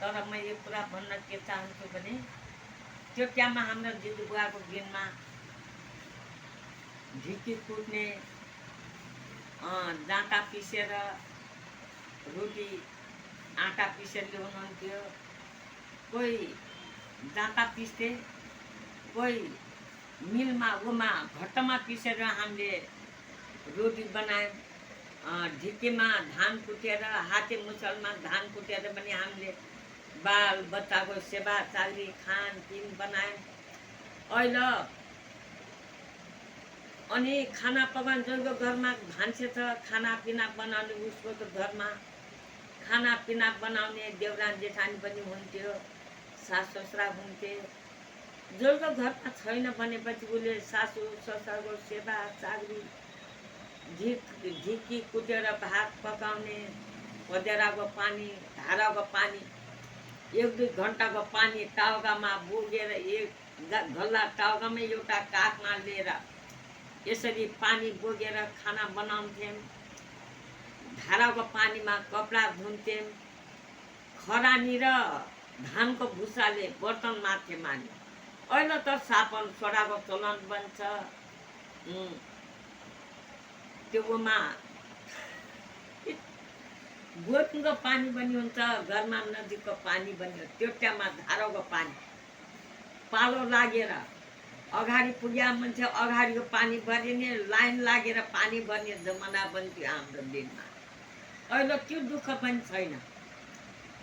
तर म यो कुरा भन्न के चाहन्छु भने त्यो टाइममा हाम्रो दिदीबुवाको दिनमा ढिकी कुट्ने जाँता पिसेर रोटी आँटा पिसेर ल्याउनुहुन्थ्यो। कोही जाँता पिस्थे, कोही मिलमा उमा घट्टमा पिसेर हामीले रोटी बनायौँ। ढिकीमा धान कुटेर हाते मुसलमा धान कुटेर पनि हामीले बाल बच्चाको सेवा चाकरी खानपिन बनायौँ। अहिले अनि खाना पकाउने जसको घरमा भान्से छ खानापिना बनाउने उसको त घरमा खानापिना बनाउने देउरानी जेठानी पनि हुन्थ्यो, सासु ससुरा हुन्थे। जसको घरमा छैन भनेपछि उसले सासु ससुराको सेवा चाकरी ढिकी कुटेर भात पकाउने, पँधेराको पानी धाराको पानी 1-2 घन्टाको पानी टाउकामा बोकेर एक गल्ला टाउकामा एउटा काखमा लिएर यसरी पानी बोकेर खाना बनाउँथ्यौँ। धाराको पानीमा कपडा धुन्थ्यौँ। खरानी र धानको भुसाले बर्तन मार्थे माने। अहिले त साबुन सोडाको चलन बन्छ। त्योमा बोतलको पानी पनि हुन्छ, घरमा नजिकको पानी पनि। त्यो टाइममा धाराको पानी पालो लागेर अगाडि पुग्या मान्छे अगाडिको पानी भरिने, लाइन लागेर पानी भर्ने जमाना बन्थ्यो हाम्रो दिनमा। अहिले त्यो दुःख पनि छैन।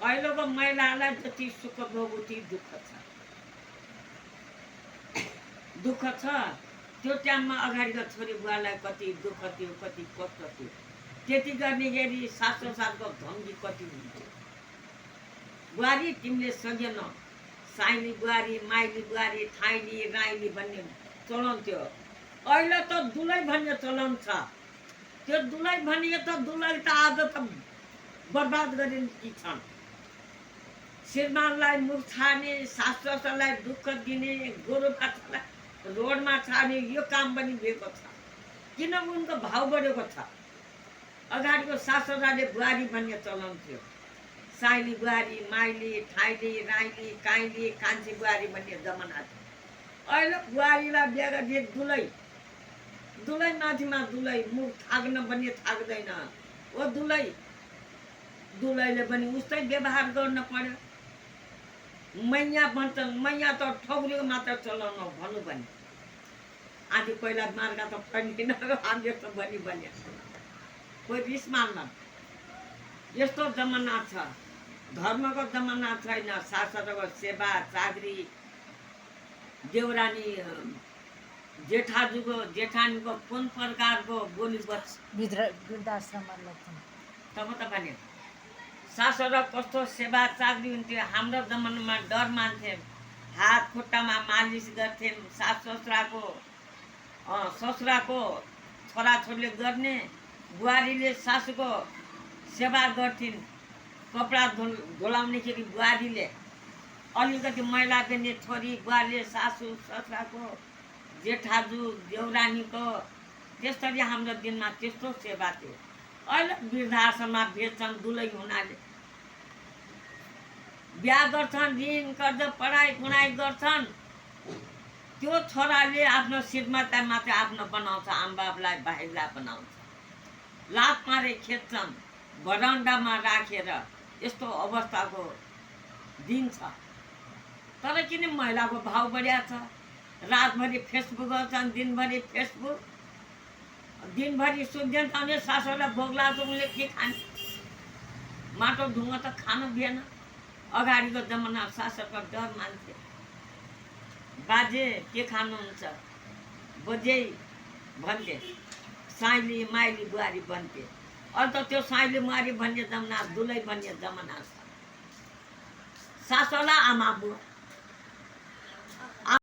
अहिलेको महिलालाई जति सुख भोग उति दुःख छ। दुःख छ। त्यो टाइममा अगाडिको छोरी बुवालाई कति दुःख थियो, कति कष्ट थियो। त्यति गर्नेखेरि सासु ससुराको धम्की कति हुन्थ्यो। बुहारी तिमीले सकेनौ, साइली बुहारी, माइली बुहारी, ठाइली राइली भन्ने चलन थियो। अहिले त दुलै भन्ने चलन छ। त्यो दुलै भने त दुलै त आज त बर्बाद गरिने छन्। श्रीमानलाई मुख छाड्ने, सासु ससुरालाई दुःख दिने, गोरु बाछालाई रोडमा छाड्ने यो काम पनि भएको छ। किन उनको भाउ बढेको छ। अगाडिको सासु ससुराले बुहारी भन्ने चलन थियो। साइली बुहारी, माइली, ठाइली राइली, काइली कान्छी बुहारी भन्ने जमाना थियो। अहिले बुहारीलाई बिहा गर्ने दुलै दुलै माथिमा दुलै मुख थाक्न पनि थाक्दैन। ओ दुलै दुलैले पनि उस्तै व्यवहार गर्न पर्यो। मैया भन्छन्, मैया त ठौरीको मात्र चलन हो भन्नु पनि। आदि पहिला मार्का त पढ्दिन हामी यस्तो भनी भन्यो। कोही रिस मान्दैन। यस्तो जमाना छ। धर्मको जमाना छैन। सासुको सेवा चाकरी, देउरानी जेठाजुको जेठानीको कुन प्रकारको बोली बच वृद्धाश्रममा लग्छन् तब त भन्यो। सासुरा कस्तो सेवा चाकरी हुन्थ्यो। हाम्रो जमानामा डर मान्थ्यौँ। हात खुट्टामा मालिस गर्थ्यौँ। सासु ससुराको छोराछोरीले गर्ने, बुहारीले सासुको सेवा गर्थिन्। कपडा धुलाउनेखेरि बुहारीले, अलिकति मैला गर्ने छोरी बुहारीले सासु ससुराको जेठाजु देउरानीको, त्यसरी हाम्रो दिनमा त्यस्तो सेवा थियो। अहिले वृद्धाश्रममा भेट्छन् दुलै हुनाले। बिहा गर्छन्, ऋण कर्ज पढाइ पुढाइ गर्छन्। त्यो छोराले आफ्नो श्रीमतीलाई मात्र आफ्नो बनाउँछ, आमाबाबुलाई भाइलाई बनाउँछ। लात मारे खेद्छन् बरन्डामा राखेर। यस्तो अवस्थाको दिन छ। तर किन महिलाको भाउ बढिया छ। रातभरि फेसबुक गर्छन्, दिनभरि फेसबुक, दिनभरि सुत्दैन भने सासूलाई भोक लाग्छ उनले के खाने। माटो ढुङ्गा त खानु दिएन। अगाडिको जमाना सासूको डर मान्थे। बाजे के खानुहुन्छ, बजे भन्थे। साइली माइली बुहारी भन्थे। अन्त त्यो साइली बुहारी भन्ने जमाना दुलै भन्ने जमाना छ। सासूलाई आमा बुवा